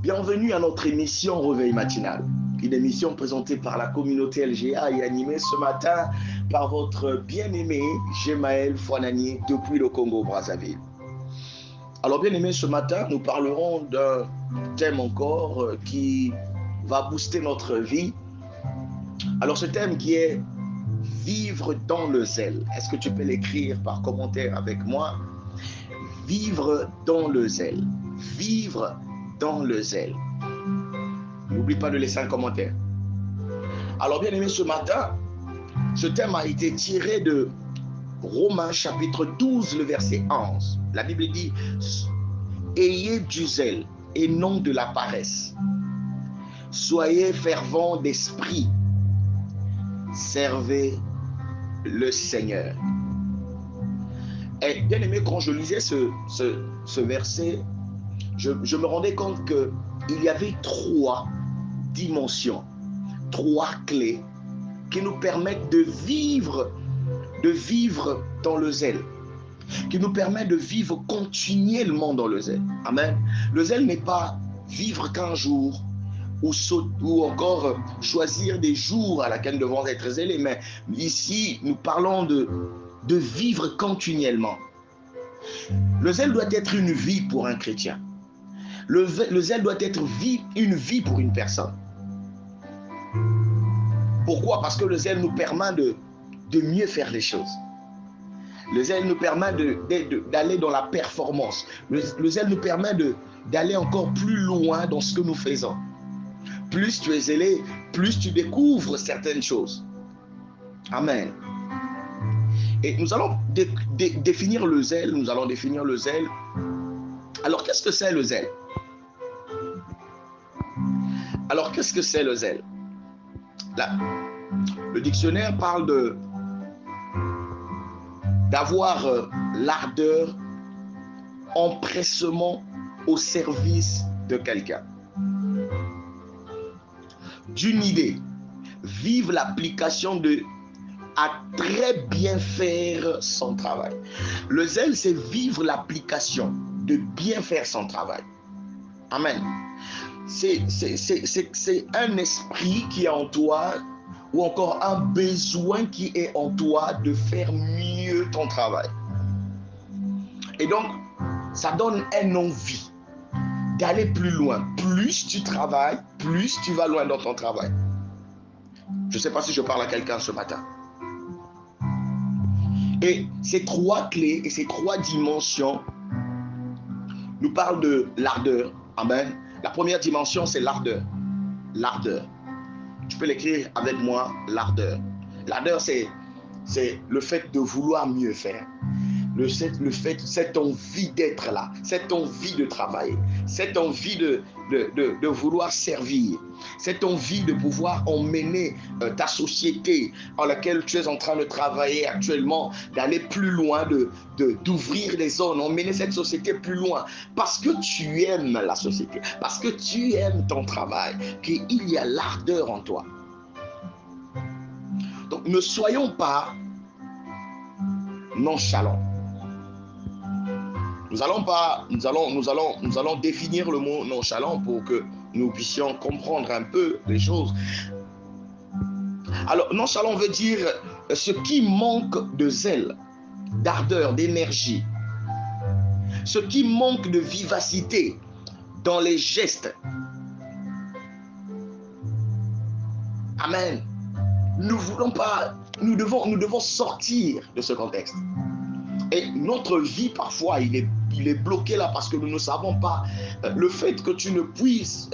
Bienvenue à notre émission Réveil matinal, une émission présentée par la communauté LGA et animée ce matin par votre bien-aimé Gemaël Fouanani depuis le Congo-Brazzaville. Alors bien-aimé, ce matin, nous parlerons d'un thème encore qui va booster notre vie. Alors ce thème qui est vivre dans le zèle. Est-ce que tu peux l'écrire par commentaire avec moi? Vivre dans le zèle. Vivre dans le zèle. N'oublie pas de laisser un commentaire. Alors bien aimé, ce matin, ce thème a été tiré de Romains chapitre 12, le verset 11. La Bible dit, ayez du zèle et non de la paresse. Soyez fervents d'esprit. Servez le Seigneur. Et bien aimé, quand je lisais ce verset, je me rendais compte qu'il y avait trois dimensions, trois clés qui nous permettent de vivre dans le zèle, qui nous permettent de vivre continuellement dans le zèle. Amen. Le zèle n'est pas vivre qu'un jour ou encore choisir des jours à laquelle nous devons être zélés, mais ici nous parlons de vivre continuellement. Le zèle doit être une vie pour un chrétien. Le zèle doit être une vie pour une personne. Pourquoi? Parce que le zèle nous permet de mieux faire les choses. Le zèle nous permet d'aller dans la performance. Le zèle nous permet d'aller encore plus loin dans ce que nous faisons. Plus tu es zélé, plus tu découvres certaines choses. Amen. Et nous allons définir le zèle. Nous allons définir le zèle. Alors, qu'est-ce que c'est le zèle? Alors, qu'est-ce que c'est le zèle? Là, le dictionnaire parle d'avoir l'ardeur, empressement au service de quelqu'un. D'une idée, vive l'application à très bien faire son travail. Le zèle, c'est vivre l'application de bien faire son travail. Amen. C'est un esprit qui est en toi ou encore un besoin qui est en toi de faire mieux ton travail. Et donc, ça donne une envie d'aller plus loin. Plus tu travailles, plus tu vas loin dans ton travail. Je ne sais pas si je parle à quelqu'un ce matin. Et ces trois clés et ces trois dimensions nous parlent de l'ardeur. Amen. La première dimension, c'est l'ardeur. L'ardeur. Tu peux l'écrire avec moi, l'ardeur. L'ardeur, c'est le fait de vouloir mieux faire. Cette envie d'être là, cette envie de travailler, cette envie de vouloir servir, cette envie de pouvoir emmener ta société en laquelle tu es en train de travailler actuellement, d'aller plus loin, d'ouvrir les zones, emmener cette société plus loin, parce que tu aimes la société, parce que tu aimes ton travail, qu'il y a l'ardeur en toi. Donc ne soyons pas nonchalants. Nous allons définir le mot nonchalant pour que nous puissions comprendre un peu les choses. Alors, nonchalant veut dire ce qui manque de zèle, d'ardeur, d'énergie. Ce qui manque de vivacité dans les gestes. Amen. Nous devons sortir de ce contexte. Et notre vie, parfois, il est bloqué là parce que nous ne savons pas le fait que tu puisses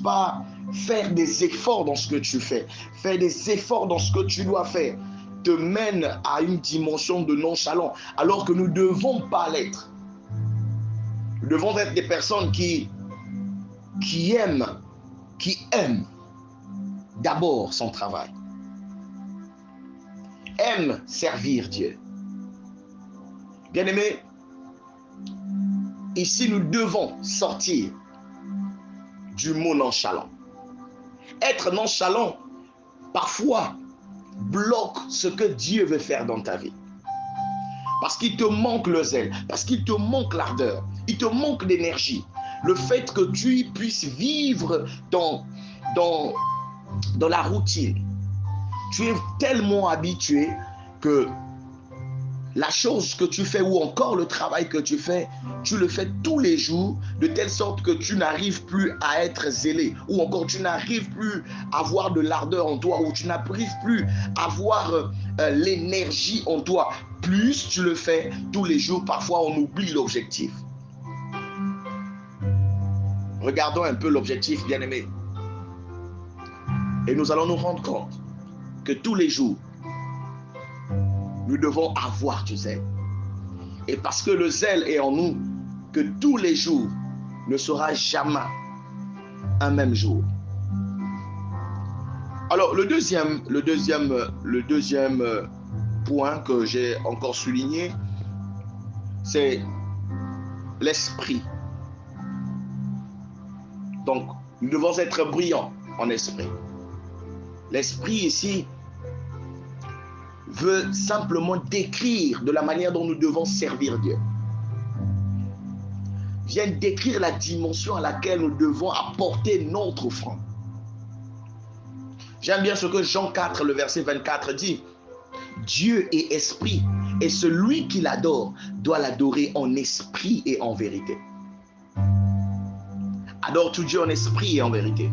pas faire des efforts dans ce que tu fais, faire des efforts dans ce que tu dois faire, te mène à une dimension de nonchalant, alors que nous ne devons pas l'être. Nous devons être des personnes qui aiment d'abord son travail. Aime servir Dieu. Bien-aimés, ici nous devons sortir du mot nonchalant. Être nonchalant, parfois, bloque ce que Dieu veut faire dans ta vie. Parce qu'il te manque le zèle, parce qu'il te manque l'ardeur, il te manque d'énergie. le fait que tu puisses vivre dans la routine. Tu es tellement habitué que la chose que tu fais ou encore le travail que tu le fais tous les jours, de telle sorte que tu n'arrives plus à être zélé, ou encore tu n'arrives plus à avoir de l'ardeur en toi, ou tu n'arrives plus à avoir l'énergie en toi. Plus tu le fais tous les jours, parfois on oublie l'objectif. Regardons un peu l'objectif, bien-aimé. Et nous allons nous rendre compte que tous les jours, nous devons avoir du zèle. Et parce que le zèle est en nous, que tous les jours ne sera jamais un même jour. Alors, le deuxième point que j'ai encore souligné, c'est l'esprit. Donc, nous devons être brillants en esprit. L'esprit ici veut simplement décrire de la manière dont nous devons servir Dieu. Vient décrire la dimension à laquelle nous devons apporter notre offrande. J'aime bien ce que Jean 4, le verset 24 dit. Dieu est esprit et celui qui l'adore doit l'adorer en esprit et en vérité. Adore-tu Dieu en esprit et en vérité?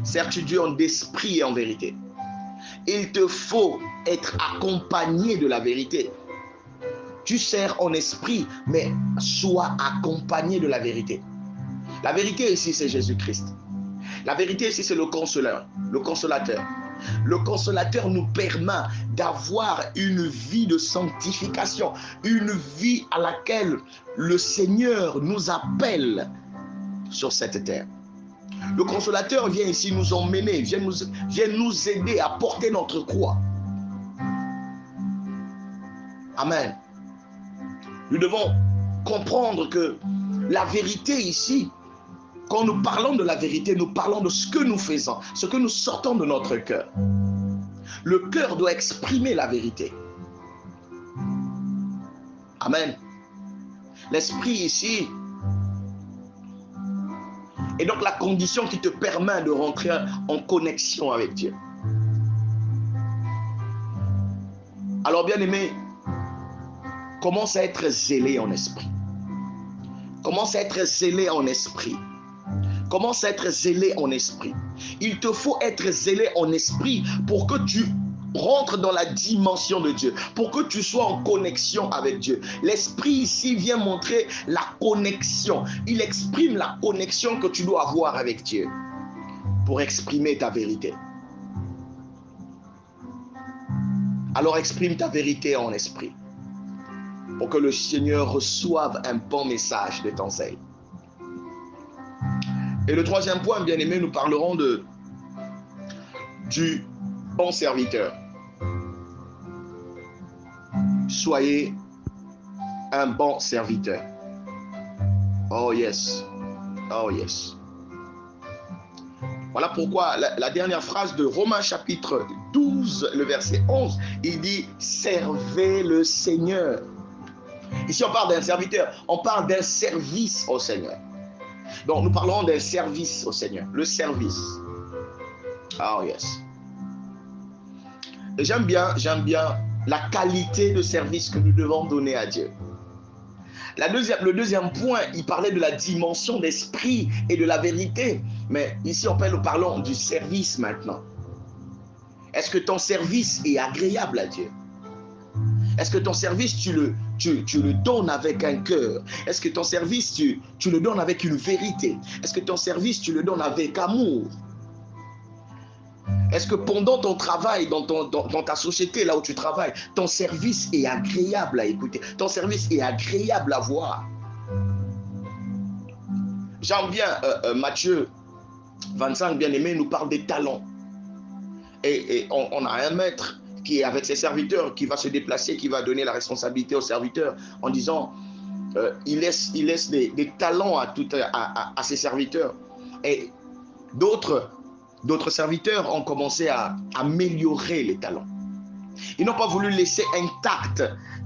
Sers-tu Dieu en esprit et en vérité? Il te faut être accompagné de la vérité. Tu sers en esprit, mais sois accompagné de la vérité. La vérité ici, c'est Jésus-Christ. La vérité ici, c'est le consolateur. Le consolateur nous permet d'avoir une vie de sanctification, une vie à laquelle le Seigneur nous appelle sur cette terre. Le consolateur vient ici nous emmener, vient nous aider à porter notre croix. Amen. Nous devons comprendre que la vérité ici, quand nous parlons de la vérité, nous parlons de ce que nous faisons, ce que nous sortons de notre cœur. Le cœur doit exprimer la vérité. Amen. L'esprit ici est donc la condition qui te permet de rentrer en connexion avec Dieu. Alors, bien-aimé, commence à être zélé en esprit. Commence à être zélé en esprit. Commence à être zélé en esprit. Il te faut être zélé en esprit pour que tu rentres dans la dimension de Dieu, pour que tu sois en connexion avec Dieu. L'esprit ici vient montrer la connexion. Il exprime la connexion que tu dois avoir avec Dieu pour exprimer ta vérité. Alors exprime ta vérité en esprit pour que le Seigneur reçoive un bon message de ton zèle. Et le troisième point, bien aimé, nous parlerons du bon serviteur. Soyez un bon serviteur. Oh yes. Oh yes. Voilà pourquoi la dernière phrase de Romains chapitre 12, le verset 11, il dit « Servez le Seigneur ». Ici, on parle d'un serviteur, on parle d'un service au Seigneur. Donc, nous parlons d'un service au Seigneur, le service. Oh yes. Et j'aime bien la qualité de service que nous devons donner à Dieu. Le deuxième point, il parlait de la dimension d'esprit et de la vérité. Mais ici, parlons du service maintenant. Est-ce que ton service est agréable à Dieu? Est-ce que ton service, tu le donnes avec un cœur? Est-ce que ton service, tu le donnes avec une vérité? Est-ce que ton service, tu le donnes avec amour? Est-ce que pendant ton travail, dans ta société, là où tu travailles, ton service est agréable à écouter? Ton service est agréable à voir? J'aime bien Matthieu 25, bien-aimé, nous parle des talents. Et on a un maître qui est avec ses serviteurs, qui va se déplacer, qui va donner la responsabilité aux serviteurs en disant, il laisse des talents à ses serviteurs. Et d'autres serviteurs ont commencé à améliorer les talents. Ils n'ont pas voulu laisser intact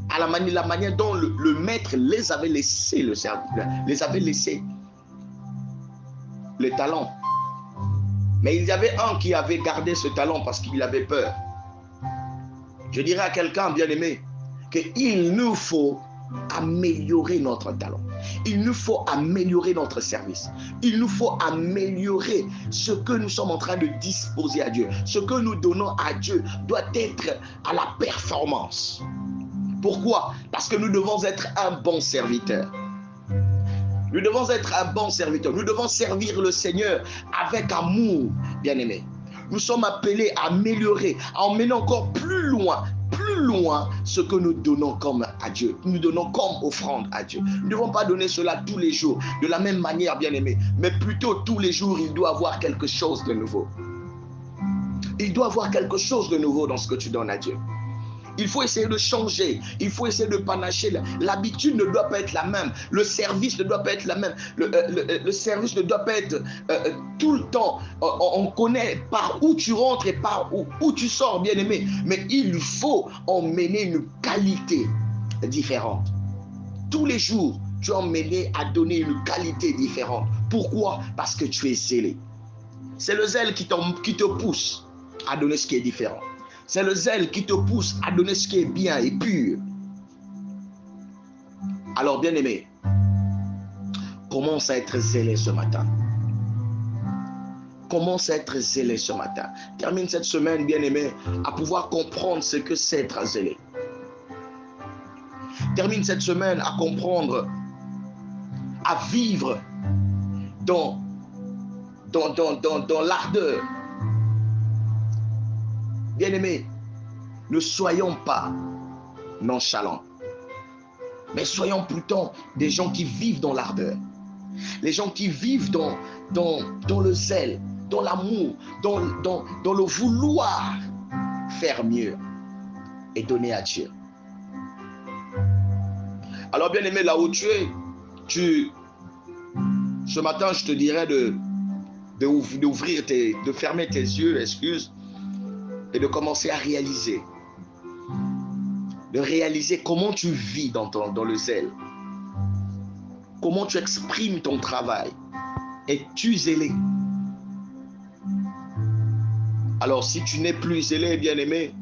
à la manière dont le maître les avait laissés les talents. Mais il y avait un qui avait gardé ce talent parce qu'il avait peur. Je dirais à quelqu'un, bien-aimé, qu'il nous faut améliorer notre talent. Il nous faut améliorer notre service. Il nous faut améliorer ce que nous sommes en train de disposer à Dieu. Ce que nous donnons à Dieu doit être à la performance. Pourquoi? Parce que nous devons être un bon serviteur. Nous devons être un bon serviteur. Nous devons servir le Seigneur avec amour, bien-aimé. Nous sommes appelés à améliorer, à emmener encore plus loin ce que nous donnons comme à Dieu. Nous donnons comme offrande à Dieu. Nous ne devons pas donner cela tous les jours, de la même manière, bien-aimé. Mais plutôt tous les jours, il doit y avoir quelque chose de nouveau. Il doit y avoir quelque chose de nouveau dans ce que tu donnes à Dieu. Il faut essayer de changer, il faut essayer de panacher. L'habitude ne doit pas être la même, le service ne doit pas être la même, le service ne doit pas être tout le temps. On connaît par où tu rentres et par où tu sors, bien-aimé, mais il faut emmener une qualité différente. Tous les jours, tu es emmené à donner une qualité différente. Pourquoi? Parce que tu es zélé. C'est le zèle qui te pousse à donner ce qui est différent. C'est le zèle qui te pousse à donner ce qui est bien et pur. Alors, bien-aimé, commence à être zélé ce matin. Commence à être zélé ce matin. Termine cette semaine, bien-aimé, à pouvoir comprendre ce que c'est être zélé. Termine cette semaine à comprendre, à vivre dans l'ardeur. Bien-aimés, ne soyons pas nonchalants, mais soyons plutôt des gens qui vivent dans l'ardeur. Les gens qui vivent dans le zèle, dans l'amour, dans le vouloir faire mieux et donner à Dieu. Alors, bien-aimé, là où tu es, ce matin, je te dirais de fermer tes yeux, excuse, et de commencer à réaliser. De réaliser comment tu vis dans le zèle. Comment tu exprimes ton travail. Es-tu zélé? Alors, si tu n'es plus zélé, bien-aimé,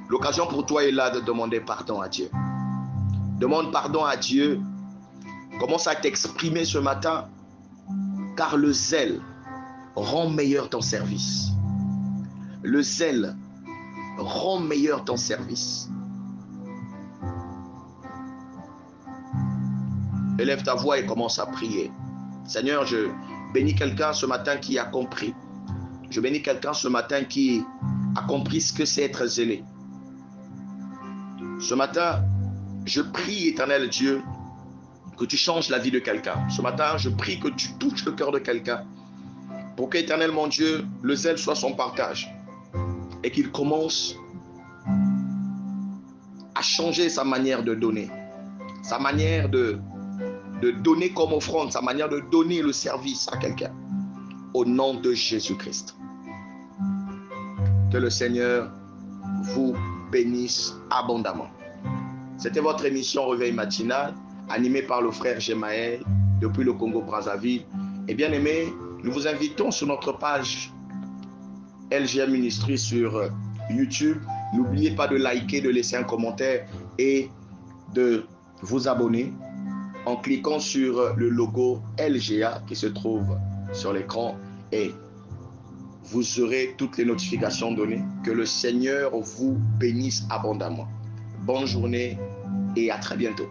l'occasion pour toi est là de demander pardon à Dieu. Demande pardon à Dieu. Commence à t'exprimer ce matin, car le zèle rend meilleur ton service. Le zèle rend meilleur ton service. Élève ta voix et commence à prier. Seigneur, je bénis quelqu'un ce matin qui a compris. Je bénis quelqu'un ce matin qui a compris ce que c'est être zélé. Ce matin, je prie, éternel Dieu, que tu changes la vie de quelqu'un. Ce matin, je prie que tu touches le cœur de quelqu'un pour qu'éternel mon Dieu, le zèle soit son partage. Et qu'il commence à changer sa manière de donner, sa manière de donner comme offrande, sa manière de donner le service à quelqu'un. Au nom de Jésus-Christ. Que le Seigneur vous bénisse abondamment. C'était votre émission Réveil matinal, animée par le frère Gemaël depuis le Congo-Brazzaville. Et bien aimé, nous vous invitons sur notre page LGM Ministry sur YouTube. N'oubliez pas de liker, de laisser un commentaire et de vous abonner en cliquant sur le logo LGA qui se trouve sur l'écran et vous aurez toutes les notifications données. Que le Seigneur vous bénisse abondamment. Bonne journée et à très bientôt.